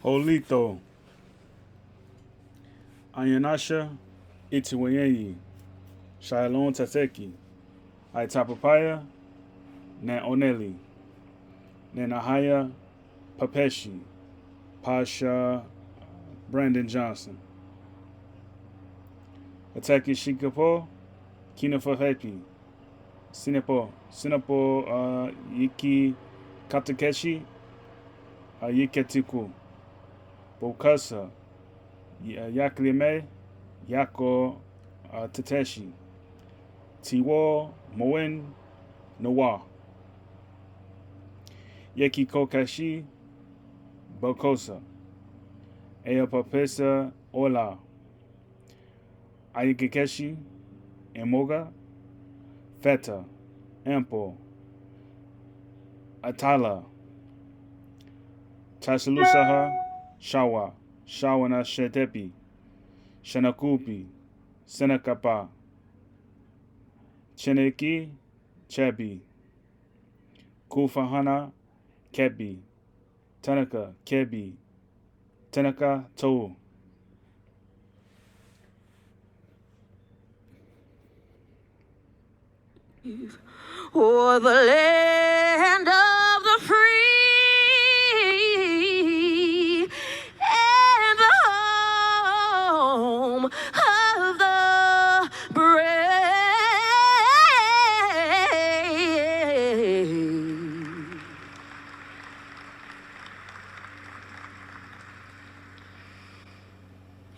Holito, Ayanasha, Itiwayeyi, Shailon Tateki, Aitapapaya, Ne Oneli, Ne Nahaya Papeshi, Pasha Brandon Johnson, Ataki Shikapo, Kina Fahepi, Sinapo Yiki Katakeshi, Yiketiku, Bokasa, Yaklime, Yako Tateshi, Tiwo Moen Noa, Yeki Kokashi, Bokosa, Eapapesa Ola, Ayikekeshi, Emoga, Feta, Ampo, Atala, Tashalusaha, Shawa, Shawana Shetepi, Shanakupi, Senakapa, Cheneki, Chebi, Kufahana, Kebi, Tanaka, Kebi, Tanaka, To. For the land of the free and the home of the brave.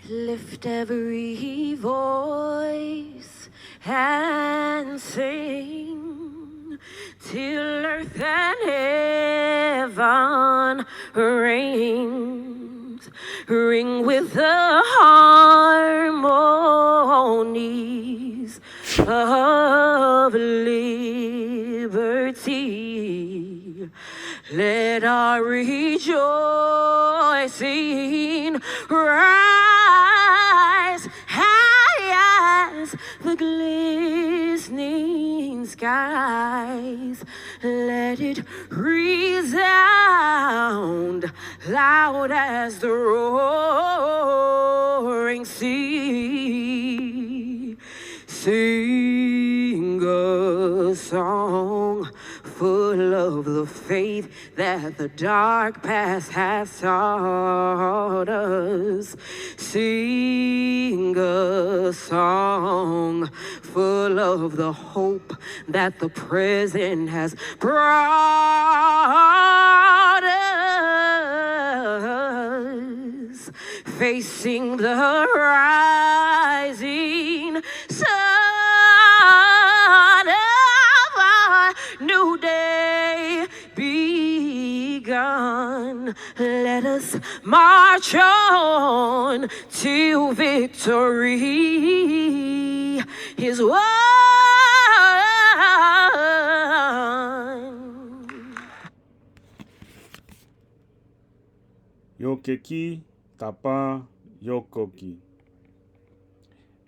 Lift every voice and sing till earth and heaven rings. Ring with the harmonies of liberty. Let our rejoicing rise high as the glistening skies. Let it resound loud as the roaring sea. Sing a song full of the faith that the dark past has taught us. Sing a song full of the hope that the present has brought us. Facing the rising sun of our new day begun. Let us march on to victory is won. Yokeki, Tapa, Yokoki.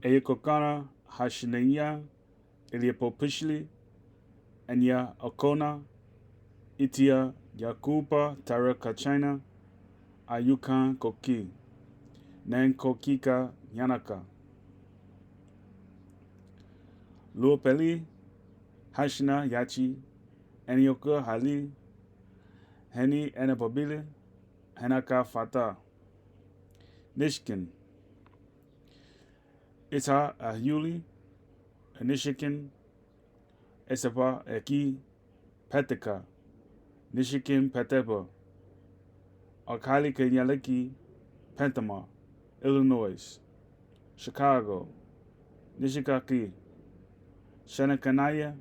Eyokokana, Hashineya, Eliapopishli, Enya Okona, Itia, Yakupa, Taraka China, Ayukan Koki, Nen Kokika, Yanaka. Luopeli, Hashina Yachi, Enyoka Hali, Heni Enapobile, Henaka Fata, Nishkin, Ita Ahuli, Nishikin, Esapa Eki, Peteka, Nishikin Petepa, Akali Kenyaleki, Pentama, Illinois, Chicago, Nishikaki, Shanakanaya,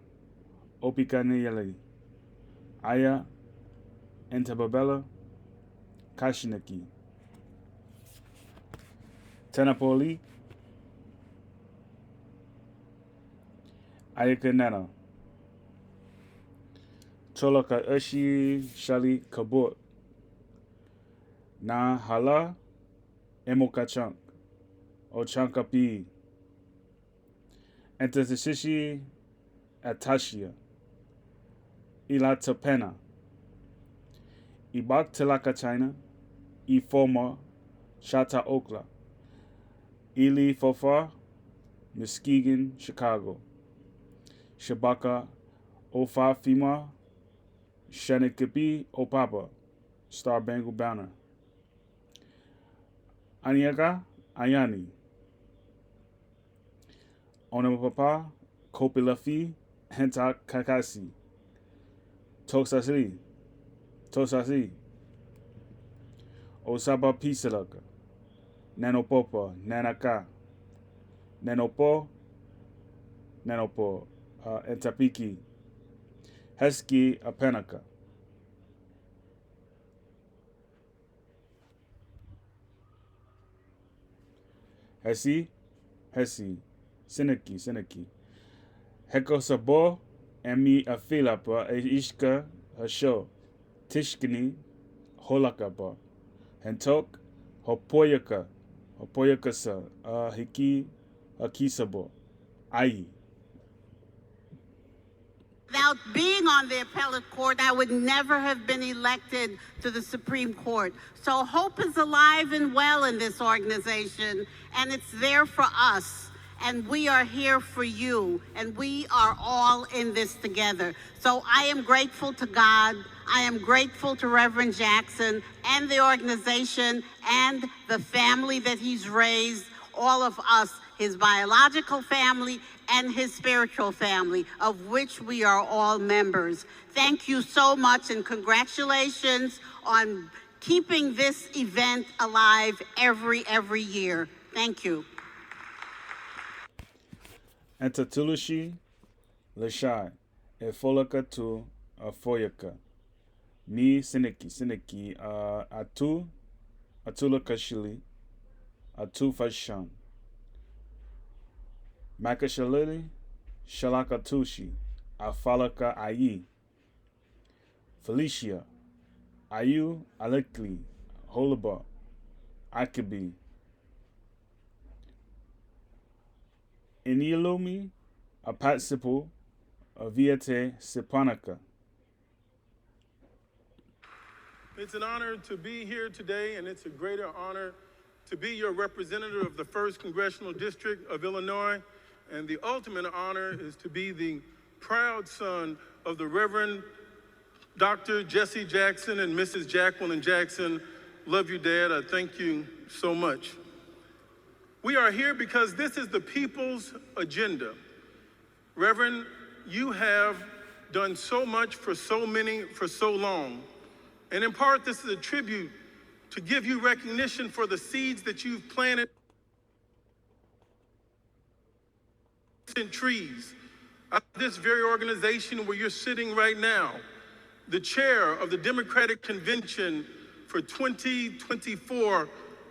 Opikanayali, Aya, Entababella, Kashinaki, Tenapoli, Ayakanana, Cholaka Ushi Shali Kabut, Na Hala, Emokachunk, Ochankapi, Entashishi Atashia, Ilatapena, Ibak Telaka China, Ifoma, Shata Okla, Ili Fofa, Muskegon, Chicago, Shabaka, Ofafima, Shanikapi, Opapa, Star Bangle Banner, Aniaga, Ayani, Onamapapa, Kopilafi, Henta Kakasi, Tosasi, Tosasi, Osaba Pisalaka, Nanopopa, Nanaka, Nanopo, Nanopo, Entapiki, Hesky, Apenaka. Hesi, Hesi, Sinaki, Sinaki. Heko Sabo, Emi Afilapa, Ishka, Hasho, Tishkini, Holakaba, Hentok, Hopoyaka, Hopoyakasa, Hiki, Akisabo, Ai. Without being on the appellate court, I would never have been elected to the Supreme Court. So hope is alive and well in this organization, and it's there for us. And we are here for you, and we are all in this together. So I am grateful to God. I am grateful to Reverend Jackson and the organization and the family that he's raised, all of us, his biological family and his spiritual family, of which we are all members. Thank you so much, and congratulations on keeping this event alive every year. Thank you. Entatulushi, Lashai, Efolaka tu Afoyaka. Mi Siniki, Siniki, Atu, Atulakashili, Atu Fashan. Makashalili, Shalakatushi, Afalaka Ayi. Felicia, Ayu Alekli, Holaba, Akabi. Inilomi, Apatsipo, Aviate Sipanaka. It's an honor to be here today, and it's a greater honor to be your representative of the 1st Congressional District of Illinois. And the ultimate honor is to be the proud son of the Reverend Dr. Jesse Jackson and Mrs. Jacqueline Jackson. Love you, Dad. I thank you so much. We are here because this is the people's agenda. Reverend, you have done so much for so many for so long. And in part, this is a tribute to give you recognition for the seeds that you've planted in trees. This very organization where you're sitting right now, the chair of the Democratic Convention for 2024,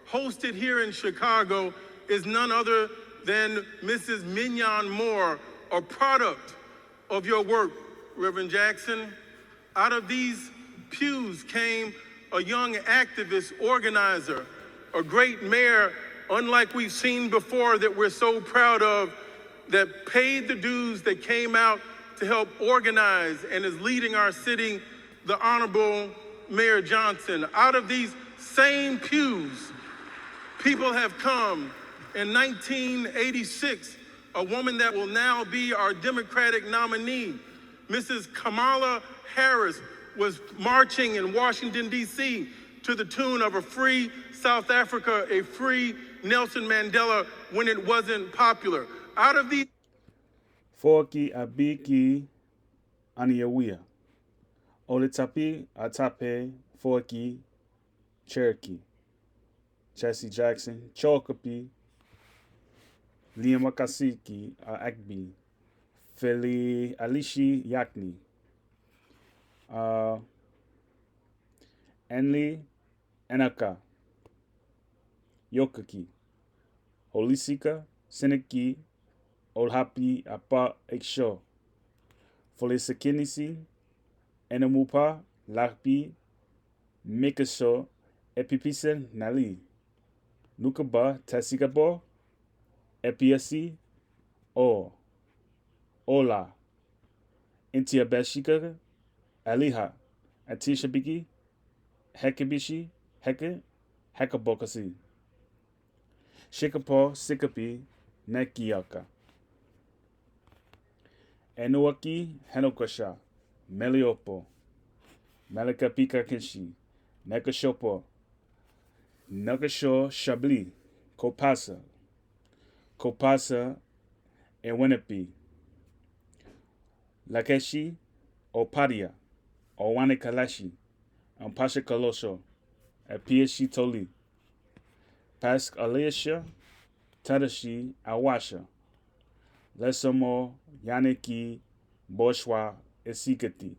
hosted here in Chicago, is none other than Mrs. Mignon Moore, a product of your work, Reverend Jackson. Out of these pews came a young activist, organizer, a great mayor, unlike we've seen before, that we're so proud of, that paid the dues, that came out to help organize and is leading our city, the Honorable Mayor Johnson. Out of these same pews, people have come. In 1986, a woman that will now be our Democratic nominee, Mrs. Kamala Harris, was marching in Washington, D.C. to the tune of a free South Africa, a free Nelson Mandela when it wasn't popular. Out of these Forki Abiki Aniawia. Olitapi Atape Forki Cherokee. Jesse Jackson, Chokapi, Liamakasiki Akbi, Feli Alishi Yakni, Enli Enaka, Yokaki, Holisika, Seneki, Olhapi Apa Iksho, Folisakinisi, Enamupa, Lakpi, Mikasho, Epipisen Nali, Nukaba Tasikabo, Epiasi, O, Ola, Intiabeshika, Aliha, Atishabiki, Hekebishi, Heke, hekabokasi. Shikapo sikapi nekiaka. Enuaki henokasha. Meliopo. Melikapika kinshi. Nekashopo. Nakasho shabli. Kopasa. Kopasa Ewenepi. Lakeshi Opadia. Owanikalashi. Ampasha Kalosho. Apiashi Toli. Pask Aliasha. Tadashi Awasha. Lesamo Yaniki Boshwa Esikati.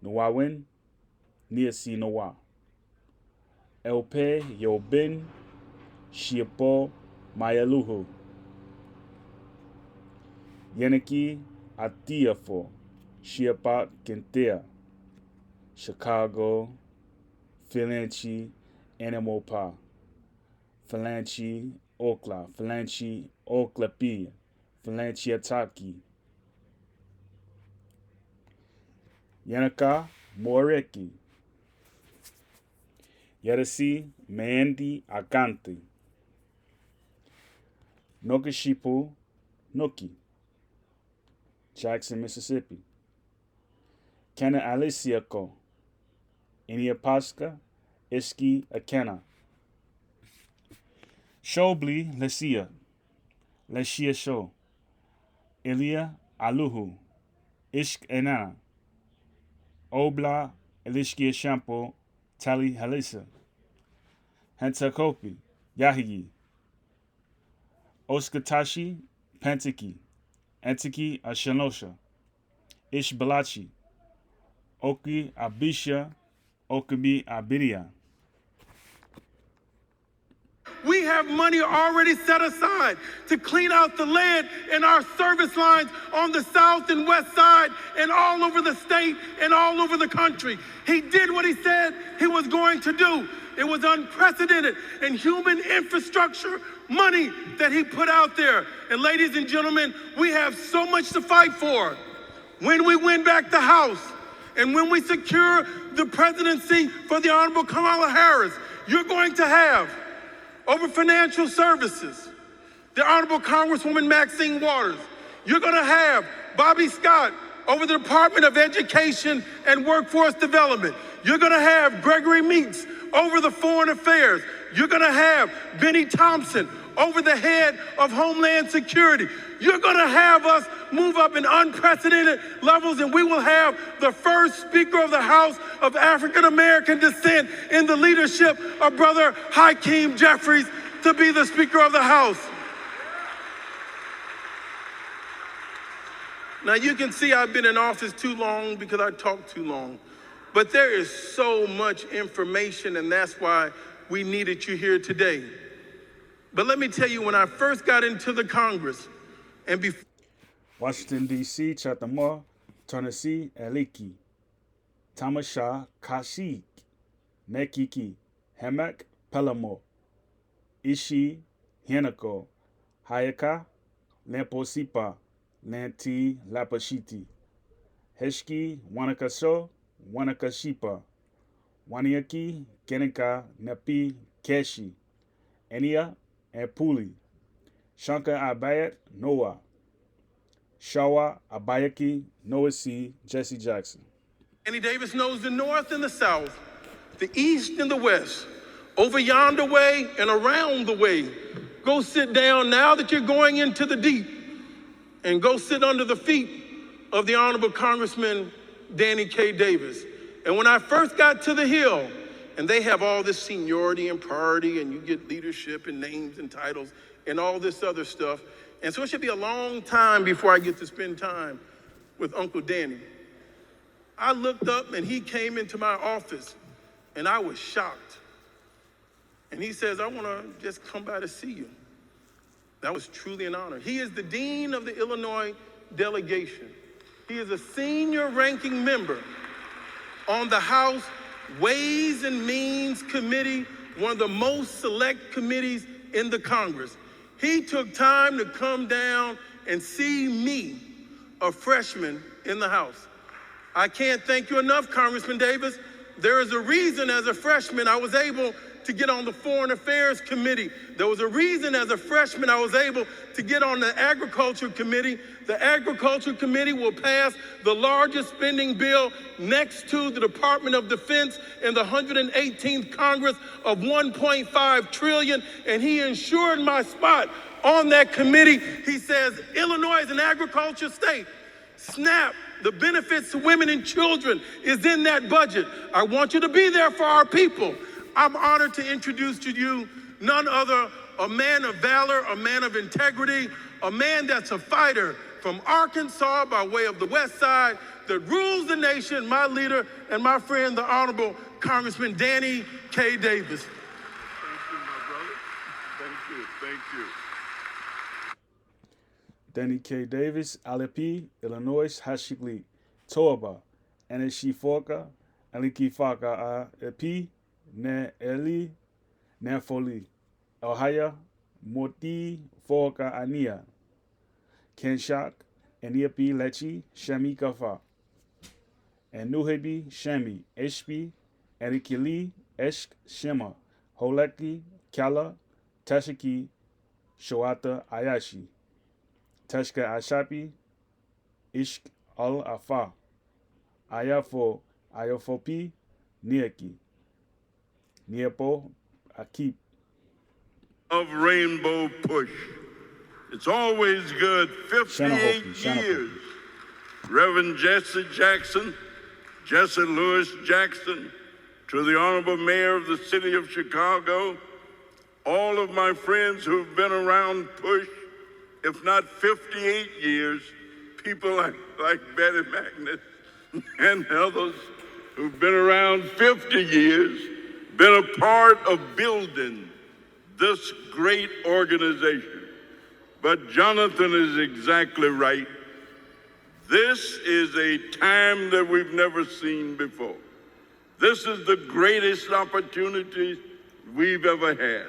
Nuwawin Niasi Nowa. Elpe Yobin Shiepo Mayaluhu. Yaniki Atiafo Shiepa Kentea. Chicago Philanchi Animopa. Philanchi Okla. Philanchi Oklapi. Philanchi Ataki. Yanaka Moreki. Yarasi Mandi Akanti. Nokashipu Noki. Jackson, Mississippi. Kana Alisiako. Iniapaska Iski Akena. Shobli Lesia. Lesia Sho. Elia Aluhu. Ishk Enana. Obla Elishkia Shampo Tali Halisa. Hentakopi Yahigi. Oskatashi Pantiki. Antiki Ashanosha. Ishbalachi. Oki Abisha. Okabi Abidia. We have money already set aside to clean out the lead in our service lines on the south and west side and all over the state and all over the country. He did what he said he was going to do. It was unprecedented in human infrastructure money that he put out there. And ladies and gentlemen, we have so much to fight for. When we win back the House and when we secure the presidency for the Honorable Kamala Harris, you're going to have over financial services, the Honorable Congresswoman Maxine Waters. You're going to have Bobby Scott over the Department of Education and Workforce Development. You're going to have Gregory Meeks over the Foreign Affairs. You're going to have Benny Thompson over the head of Homeland Security. You're going to have us move up in unprecedented levels, and we will have the first Speaker of the House of African American descent in the leadership of Brother Hakeem Jeffries to be the Speaker of the House. Now you can see I've been in office too long because I talk too long, but there is so much information, and that's why we needed you here today. But let me tell you, when I first got into the Congress, and before Washington, D.C., Chatamo, Tennessee, Eliki, Tamasha, Kashik, Mekiki, Hemek, Pelamo, Ishi, Hinako, Hayaka, Lemposipa, Lanti, Lapashiti, Heshki, Wanakaso, Wanakashipa, Waniaki, Keneka, Napi, Keshi, Enia, and Puli, Shankar Abayat, Noah, Shawa, Abayaki, Noah C., Jesse Jackson. Annie Davis knows the North and the South, the East and the West, over yonder way and around the way. Go sit down now that you're going into the deep, and go sit under the feet of the Honorable Congressman Danny K. Davis. And when I first got to the Hill, and they have all this seniority and priority, and you get leadership and names and titles and all this other stuff. And so it should be a long time before I get to spend time with Uncle Danny. I looked up and he came into my office and I was shocked. And he says, I want to just come by to see you. That was truly an honor. He is the Dean of the Illinois delegation. He is a senior ranking member on the House Ways and Means Committee, one of the most select committees in the Congress. He took time to come down and see me, a freshman in the House. I can't thank you enough, Congressman Davis. There is a reason as a freshman I was able to get on the Foreign Affairs Committee. There was a reason as a freshman I was able to get on the Agriculture Committee. The Agriculture Committee will pass the largest spending bill next to the Department of Defense in the 118th Congress of $1.5 trillion, and he ensured my spot on that committee. He says, Illinois is an agriculture state. SNAP, the benefits to women and children, is in that budget. I want you to be there for our people. I'm honored to introduce to you none other, a man of valor, a man of integrity, a man that's a fighter from Arkansas by way of the West Side that rules the nation, my leader and my friend, the Honorable Congressman Danny K. Davis. Thank you, my brother. Thank you. Danny K. Davis, Alipi, Illinois, Hashikli, Toba, Eneshifoka, Alikifaka, Epi, Ne Eli, Nefoli, Ohaya, Moti, Foka, Ania, Kenshak, Eniapi, Lechi, Shemi Kafa, and Nuhebi, Shemi, Eshpi, Erikili, Eshk, Shema, Holeki, Kala, Tashiki, Shoata, Ayashi, Tashka Ashapi, Ishk al Afa, Ayafo, Ayafopi, Nieki, Niepo, Akip. Of Rainbow Push. It's always good. 58 years. Reverend Jesse Jackson, Jesse Lewis Jackson, to the Honorable Mayor of the City of Chicago, all of my friends who've been around Push, if not 58 years, people like Betty Magnus and others who've been around 50 years, been a part of building this great organization. But Jonathan is exactly right. This is a time that we've never seen before. This is the greatest opportunity we've ever had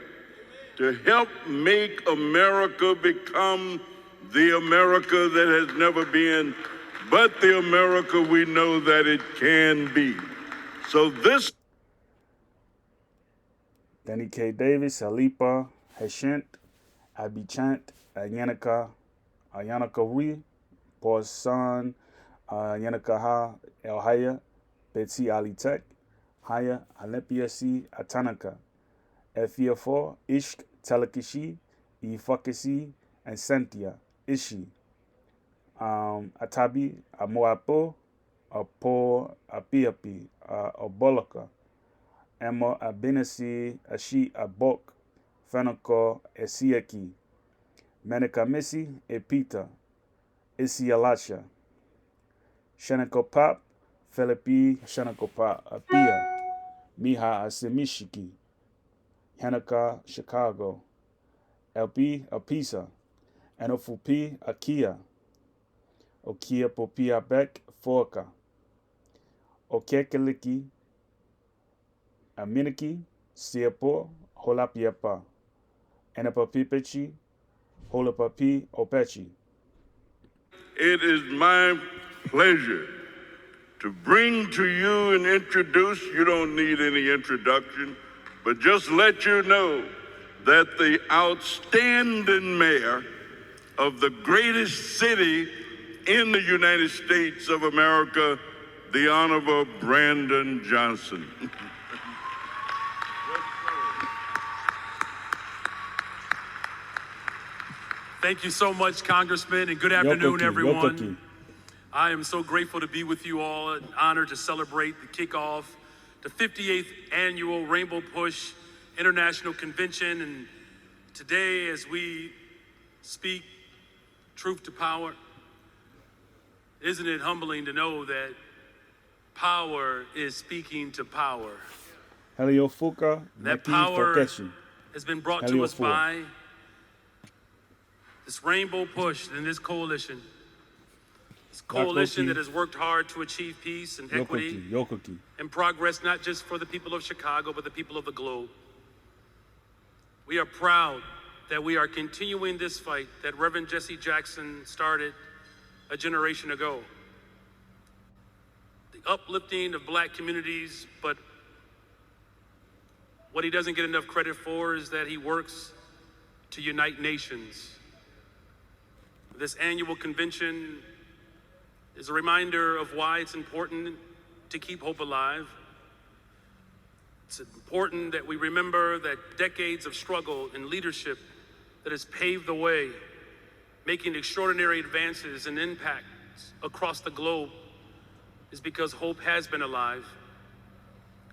to help make America become the America that has never been, but the America we know that it can be. So this. Danny K. Davis, Alipa, Heshent, Abichant, Yanaka, Yanaka Rui, Porsan, Yanaka Ha, El Haya, Betsy Ali Tech, Haya, Alepiasi, Atanaka, F4, Ishk, Telekishi, Ifakisi, and Sentia, Ishi, Atabi, Amoapo, Apo, Apiapi, Obolaka, Emma Abinasi, Ashi Abok, Fenako, Esiaki, Menekamisi, Epita, Isialasha, Shanako Philippi, Shanako Apia, Miha Asemishiki, Hanaka, Chicago, LP, Apisa, Anofupi, Akia, Okia Popia Beck, Forka, Okekeliki, Aminiki, Siepo, Holapiepa, Anapapipechi, Holapapi, Opechi. It is my pleasure to bring to you and introduce, you don't need any introduction, but just let you know that the outstanding mayor of the greatest city in the United States of America, the Honorable Brandon Johnson. Thank you so much, Congressman, and good afternoon, everyone. I am so grateful to be with you all, and honored to celebrate the kickoff, the 58th Annual Rainbow Push International Convention. And today, as we speak truth to power, isn't it humbling to know that power is speaking to power? That power has been brought to us by this Rainbow Push and this coalition. This coalition that has worked hard to achieve peace and equity and progress, not just for the people of Chicago, but the people of the globe. We are proud that we are continuing this fight that Reverend Jesse Jackson started a generation ago. The uplifting of Black communities, but What he doesn't get enough credit for is that he works to unite nations. This annual convention is a reminder of why it's important to keep hope alive. It's important that we remember that decades of struggle and leadership that has paved the way, making extraordinary advances and impacts across the globe, is because hope has been alive.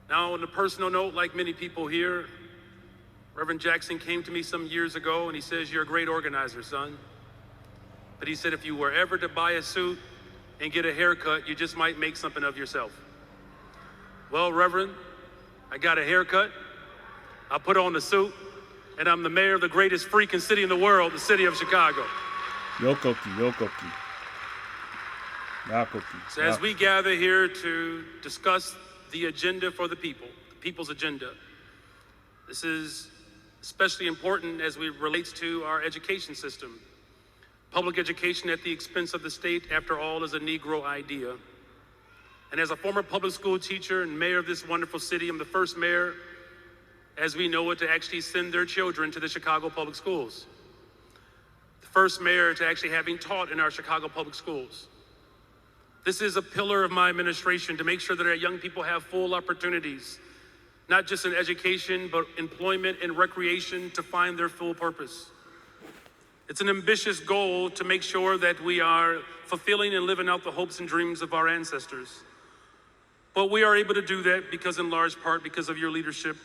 Now, on a personal note, like many people here, Reverend Jackson came to me some years ago and he says, "You're a great organizer, son." But he said, if you were ever to buy a suit and get a haircut, you just might make something of yourself. Well, Reverend, I got a haircut, I put on the suit, and I'm the mayor of the greatest freaking city in the world, the city of Chicago. Yokoki. So as we gather here to discuss the agenda for the people's agenda, this is especially important as it relates to our education system. Public education at the expense of the state, after all, is a Negro idea. And as a former public school teacher and mayor of this wonderful city, I'm the first mayor, as we know it, to actually send their children to the Chicago public schools. The first mayor to actually having taught in our Chicago public schools. This is a pillar of my administration to make sure that our young people have full opportunities, not just in education, but employment and recreation to find their full purpose. It's an ambitious goal to make sure that we are fulfilling and living out the hopes and dreams of our ancestors. But we are able to do that because, in large part, because of your leadership,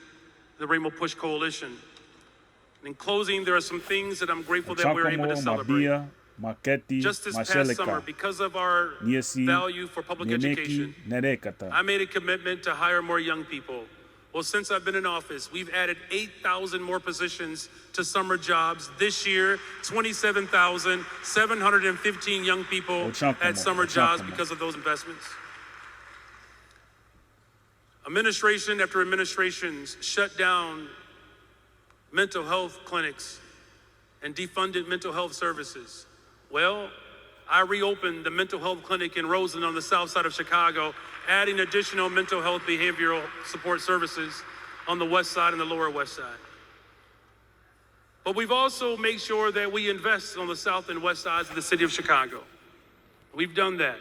the Rainbow Push Coalition. And in closing, there are some things that I'm grateful that we're able to celebrate. Just this past summer, because of our value for public education, I made a commitment to hire more young people. Well, since I've been in office, we've added 8,000 more positions to summer jobs. This year, 27,715 young people had summer jobs because of those investments. Administration after administrations shut down mental health clinics and defunded mental health services. Well, I reopened the mental health clinic in Roseland on the south side of Chicago, adding additional mental health behavioral support services on the west side and the lower west side. But we've also made sure that we invest on the south and west sides of the city of Chicago. We've done that.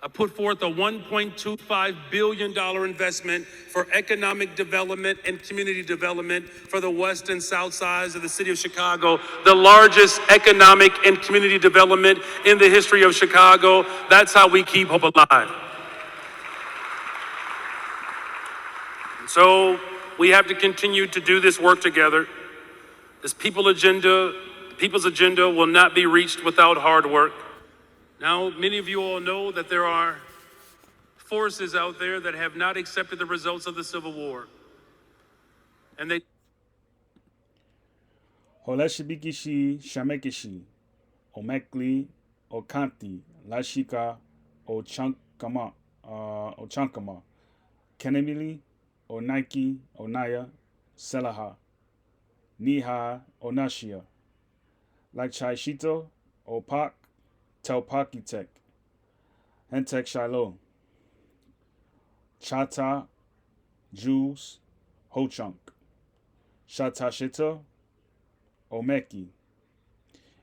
I put forth a $1.25 billion investment for economic development and community development for the west and south sides of the city of Chicago, the largest economic and community development in the history of Chicago. That's how we keep hope alive. So we have to continue to do this work together. This people's agenda will not be reached without hard work. Now, many of you all know that there are forces out there that have not accepted the results of the Civil War. And they Holeshibikishi, Shamekishi, Omekli, Okanti, Lashika, Ochankama, Kenemili, Onike, Onaya, Selaha, Niha, Onashia, Lakchaishito, Opak, Telpakitek, Hentek Shiloh, Chata, Jules, Ho-Chunk, Shatashita, Omeki,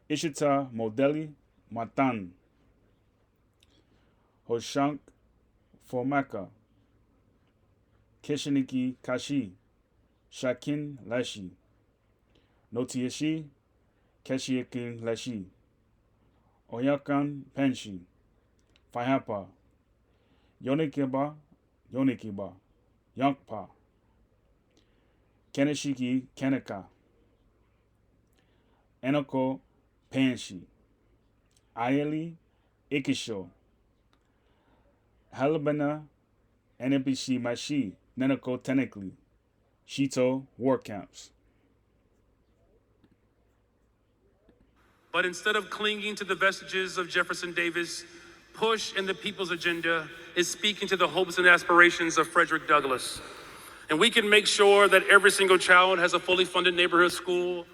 Ishita, Modeli, Matan, Hoshank, Formaka, Kishiniki, Kashi, Shakin, Lashi, Notieshi, Keshiekin, Lashi, Oyakan, Penshi, Fahapa, Yonikiba, Yukpa, Keneshiki, Keneka, Enoko, Panshi, Ayeli, Iksho, Halabana, NPC Mashi, Nenoko Tenekli, Shito, War Camps. But instead of clinging to the vestiges of Jefferson Davis, Push and the People's Agenda is speaking to the hopes and aspirations of Frederick Douglass. And we can make sure that every single child has a fully funded neighborhood school.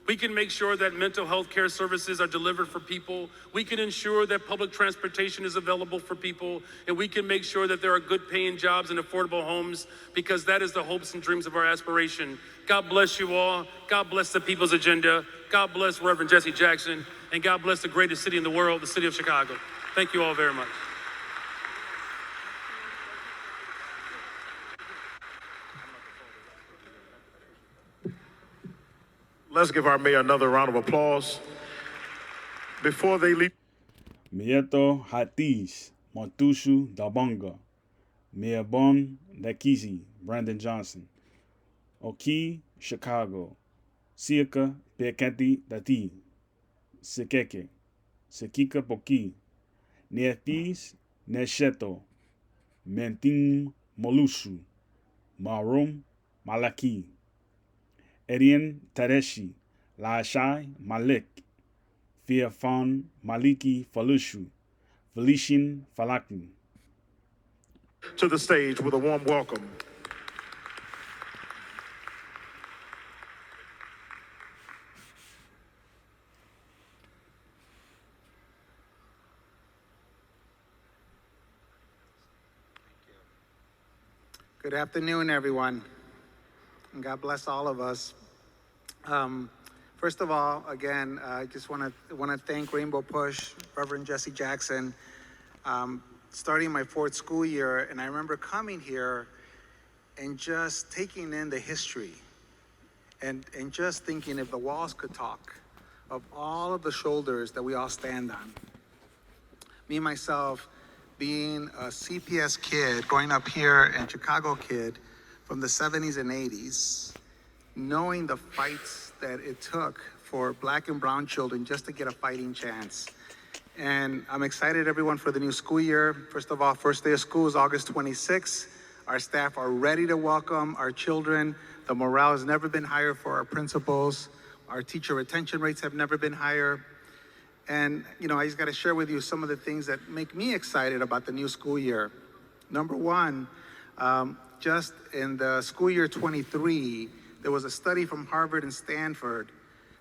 We can make sure that mental health care services are delivered for people. We can ensure that public transportation is available for people. And we can make sure that there are good paying jobs and affordable homes, because that is the hopes and dreams of our aspiration. God bless you all. God bless the People's Agenda. God bless Reverend Jesse Jackson. And God bless the greatest city in the world, the city of Chicago. Thank you all very much. Let's give our mayor another round of applause. Before they leave. Mieto Hatis, Montushu Dabonga, Miabon Lekizi, Brandon Johnson, Oki, Chicago, Siaka Pekati Dati, Sikeke, Sikika Poki, Neatis Nesheto, Mentim Molushu, Marum Malaki, Erien Tareshi, Laashai Malik, Fiafon Maliki Falushu, Felician Falaki. To the stage with a warm welcome. Good afternoon, everyone, and God bless all of us. First of all, again, I just want to thank Rainbow Push, Reverend Jesse Jackson. Starting my 4th school year, and I remember coming here and just taking in the history, and just thinking if the walls could talk, of all of the shoulders that we all stand on. Me, myself, being a CPS kid, growing up here, and Chicago kid from the 70s and 80s, knowing the fights that it took for Black and brown children just to get a fighting chance. And I'm excited, everyone, for the new school year. First of all, first day of school is August 26th. Our staff are ready to welcome our children. The morale has never been higher for our principals. Our teacher retention rates have never been higher. And, I just got to share with you some of the things that make me excited about the new school year. Number one, just in the school year 23, there was a study from Harvard and Stanford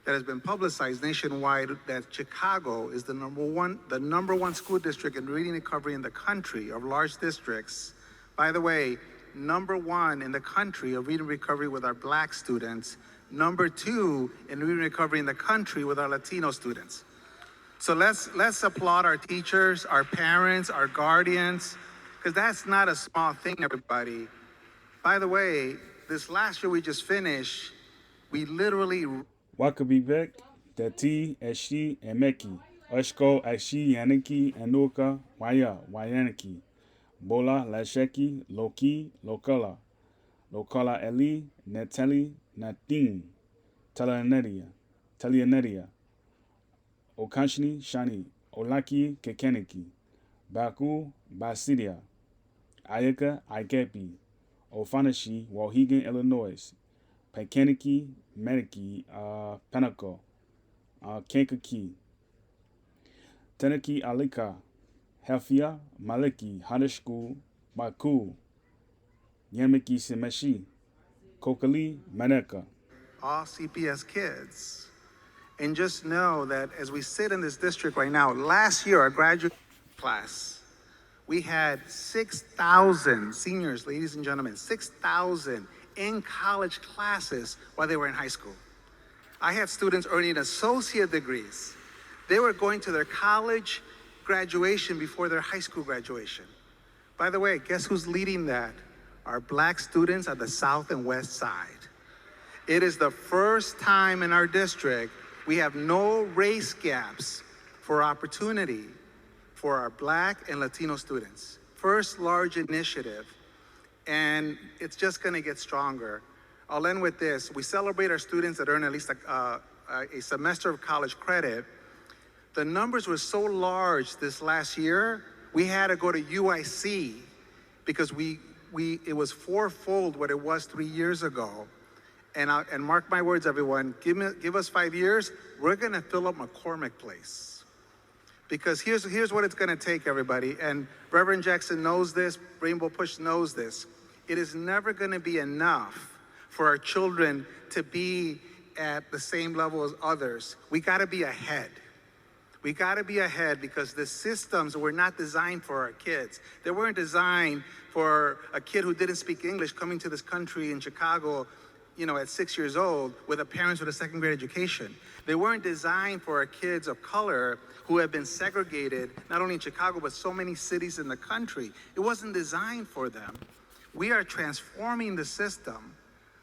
that has been publicized nationwide that Chicago is the number one school district in reading recovery in the country of large districts. By the way, number 1 in the country of reading recovery with our Black students, number 2 in reading recovery in the country with our Latino students. So let's applaud our teachers, our parents, our guardians, because that's not a small thing, everybody. By the way, this last year we just finished, we literally... Wakabibek, Tati, Eshi, Emeki, Ushko, Ashi, Yaniki, Anuka, Waya, Wayaniki, Bola, Lasheki, Loki, Lokala, Lokala Eli, Neteli, Natin, Talianeria, Okanshni, Shani, Olaki, Kekeniki, Baku, Basidia, Ayaka, Aikepi, Ofanashi, Wauhegan, Illinois, Pekaniki, Meniki, Penako, Kankaki, Tenaki Alika, Hefia, Maliki, Hanashku, Baku, Yamiki Semeshi, Kokali, Maneka. All CPS kids. And just know that as we sit in this district right now, last year, our graduate class, we had 6,000 seniors, ladies and gentlemen, 6,000 in college classes while they were in high school. I had students earning associate degrees. They were going to their college graduation before their high school graduation. By the way, guess who's leading that? Our Black students at the South and West Side. It is the first time in our district we have no race gaps for opportunity for our Black and Latino students. First large initiative, and it's just gonna get stronger. I'll end with this. We celebrate our students that earn at least a semester of college credit. The numbers were so large this last year, we had to go to UIC because it was fourfold what it was 3 years ago. And mark my words, everyone, give us 5 years, we're gonna fill up McCormick Place. Because here's what it's gonna take, everybody, and Reverend Jackson knows this, Rainbow Push knows this. It is never gonna be enough for our children to be at the same level as others. We got to be ahead. We got to be ahead because the systems were not designed for our kids. They weren't designed for a kid who didn't speak English coming to this country in Chicago, at 6 years old with a parents with a second grade education. They weren't designed for our kids of color who have been segregated, not only in Chicago, but so many cities in the country. It wasn't designed for them. We are transforming the system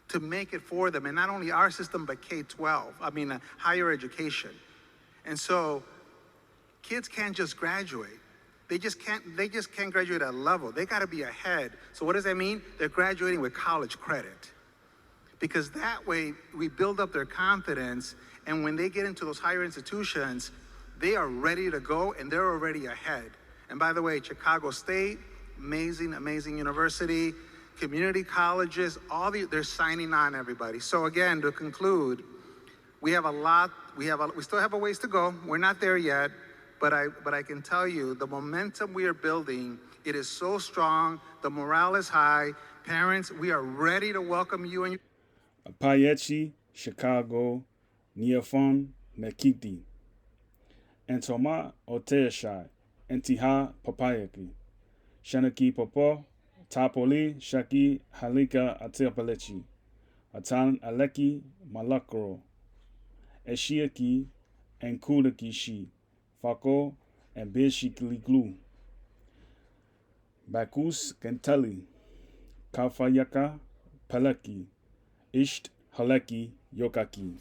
to make it for them, and not only our system, but K-12, higher education. And so kids can't just graduate. They just can't graduate at a level. They gotta be ahead. So what does that mean? They're graduating with college credit. Because that way we build up their confidence, and when they get into those higher institutions, they are ready to go and they're already ahead. And by the way, Chicago State, amazing, amazing university, community colleges, they're signing on, everybody. So again, to conclude, we still have a ways to go. We're not there yet, but I can tell you the momentum we are building, it is so strong, the morale is high. Parents, we are ready to welcome you and your Payechi, Chicago, Niafon, Mekiti. Entoma Oteshai, Entiha Papayaki. Shanaki Popo, Tapoli, Shaki, Halika Atirpalechi. Atan Aleki, Malakro. Eshiaki, and Kudakishi. Fako, and Bishikliglu. Bakus Kentali. Kafayaka, Palaki. Isht Haleki Yokaki.